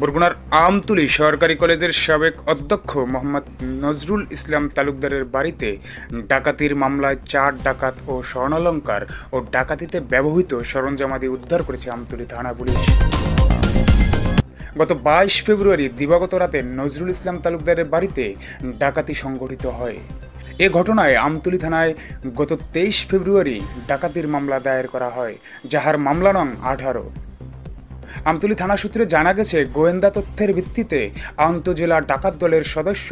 বরগুনার আমতলী সরকারি কলেজের সাবেক অধ্যক্ষ মোহাম্মদ নজরুল ইসলাম তালুকদারের বাড়িতে ডাকাতির মামলায় 4 ডাকাত ও স্বর্ণালংকার ও ডাকাতিতে ব্যবহৃত সরঞ্জামাদি উদ্ধার করেছে আমতলী থানা পুলিশ। গত 22 ফেব্রুয়ারি দিবাগত রাতে নজরুল ইসলাম তালুকদারের বাড়িতে ডাকাতি সংঘটিত হয়। এ ঘটনায় আমতলী থানায় গত 23 ফেব্রুয়ারি ডাকাতির মামলা দায়ের করা হয়, যাহার মামলা নং 18। আমতলী থানা সূত্রে জানা গেছে, গোয়েন্দা তথ্যের ভিত্তিতে আন্তঃজেলা ডাকাত দলের সদস্য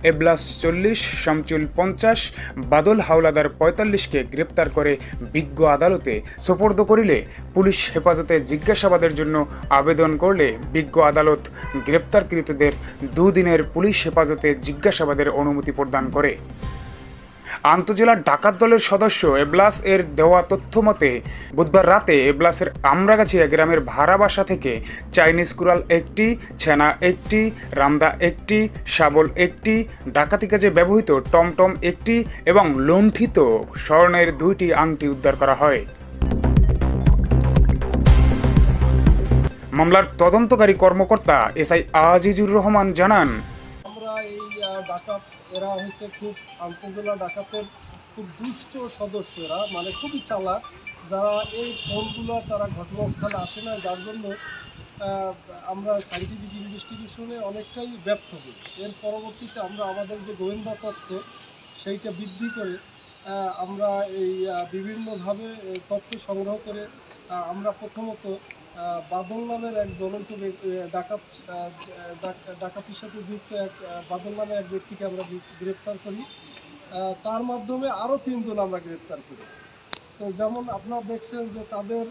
এবলাস 40, শামচুল 50, বাদল হাওলাদার 45কে গ্রেপ্তার করে বিজ্ঞ আদালতে সোপর্দ করিলে পুলিশ হেফাজতে জিজ্ঞাসাবাদের জন্য আবেদন করলে বিজ্ঞ আদালত গ্রেপ্তারকৃতদের 2 দিনের পুলিশ হেফাজতে জিজ্ঞাসাবাদের অনুমতি প্রদান করে। আন্তঃজেলা ডাকাত দলের সদস্য এবলাস এর দেওয়া তথ্য মতে বুধবার রাতে এবলাসের আমরাগাছিয়া গ্রামের ভাড়া বাসা থেকে চাইনিজ কুড়াল 1টি, ছেনা 1টি, রামদা 1টি, শাবল 1টি, ডাকাতি কাজে ব্যবহৃত টমটম 1টি এবং লুণ্ঠিত স্বর্ণের 2টি আংটি উদ্ধার করা হয়। মামলার তদন্তকারী কর্মকর্তা এসআই আজিজুর রহমান জানান, ডাকাত এরা হচ্ছে খুব আন্তঃজেলা ডাকাতের খুব দুষ্ট সদস্যরা, মানে খুবই চালাক, যারা এই ফোনগুলো তারা ঘটনাস্থলে আসে না, যার জন্য আমরা সাইন্টিফিক ইনভেস্টিগেশনে অনেকটাই ব্যর্থ হই। এর পরবর্তীতে আমরা আমাদের যে গোয়েন্দা তথ্য সেইটা বৃদ্ধি করে আমরা এই বিভিন্নভাবে তথ্য সংগ্রহ করে আমরা প্রথমত বাদল নামের এক জ্বলন্ত ডাকাতির সাথে যুক্ত বাদল নামের এক ব্যক্তিকে আমরা গ্রেপ্তার করি। তার মাধ্যমে আরও 3 জন আমরা গ্রেপ্তার করি। তো যেমন আপনারা দেখছেন যে তাদের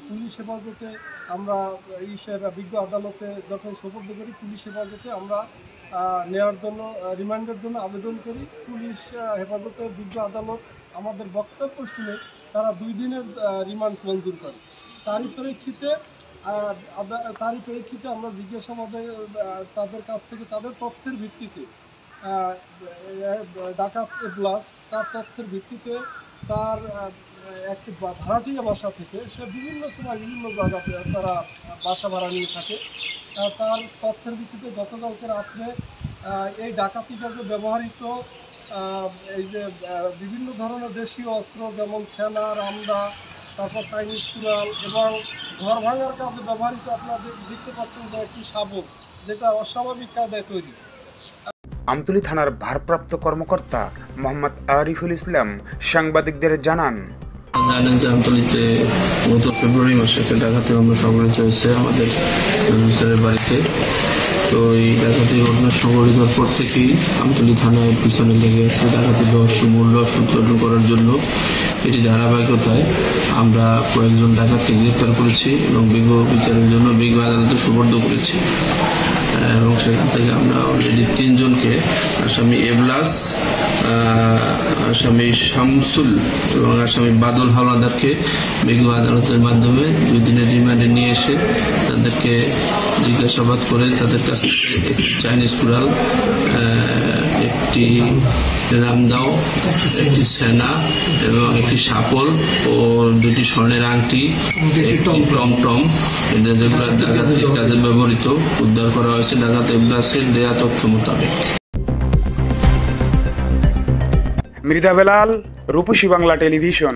পুলিশ হেফাজতে আমরা বিজ্ঞ আদালতে যখন সোপর্দ করি, পুলিশ হেফাজতে আমরা নেওয়ার জন্য রিমান্ডের জন্য আবেদন করি। পুলিশ হেফাজতে বিজ্ঞ আদালত আমাদের বক্তব্য শুনে তারা 2 দিনের রিমান্ড মঞ্জুর করে। তারই প্রেক্ষিতে আমরা জিজ্ঞাসাবাদে তাদের কাছ থেকে তাদের তথ্যের ভিত্তিতে ডাকাত এবলাস তার তথ্যের ভিত্তিতে তার একটি ভাড়াটিয়া বাসা থেকে সে বিভিন্ন সময় বিভিন্ন জায়গাতে তারা বাসা ভাড়া নিয়ে থাকে। তার তথ্যের ভিত্তিতে গতকালকে রাত্রে এই ডাকাতি কাজে ব্যবহৃত এই যে বিভিন্ন ধরনের দেশীয় অস্ত্র, যেমন ছেনা, রামদা, তারপর চাইনিজ কুড়াল এবং ঘর ভাঙার কাজে ব্যবহৃত আপনারা দেখতে পাচ্ছেন যে একটি শাবক, যেটা অস্বাভাবিক কায়দায় তৈরি। আমতলী থানার ভারপ্রাপ্ত কর্মকর্তা মোহাম্মদ আরিফুল ইসলাম সাংবাদিকদের জানান, যে আমতলীতে গত ফেব্রুয়ারি মাসে একটা ডাকাতি মামলা সংঘটিত হয়েছে আমাদের বাড়িতে। তো এই ডাকাতি ঘটনা সংঘটিত হওয়ার পর থেকেই আমতলী থানায় পিছনে লেগে আছে ডাকাতি মূল রহস্য উদ্ঘাটন করার জন্য। এটি ধারাবাহিকতায় আমরা কয়েকজন ডাকাতকে গ্রেপ্তার করেছি এবং বিজ্ঞ বিচারের জন্য বিজ্ঞ আদালতে সোপর্দ করেছি। এবং সেখান থেকে আমরা অলরেডি 3 জনকে, আসামি এবলাস, আসামি শামসুল এবং আসামি বাদল হাওলাদারকে বিজ্ঞ আদালতের মাধ্যমে 2 দিনের রিমান্ডে নিয়ে এসে তাদেরকে জিজ্ঞাসাবাদ করে তাদের কাছ থেকে একটি চাইনিজ কুড়াল, একটি রামদাও, একটি সেনা এবং একটি শাপল ও 2টি স্বর্ণের আংটি, একটি টমটম, এটা যেগুলো ডাকাতির কাজে ব্যবহৃত উদ্ধার করা হয়েছে ডাকাত এবলাসের দেয়া তথ্য মোতাবেক। মৃদা বেলাল, রূপসী বাংলা টেলিভিশন।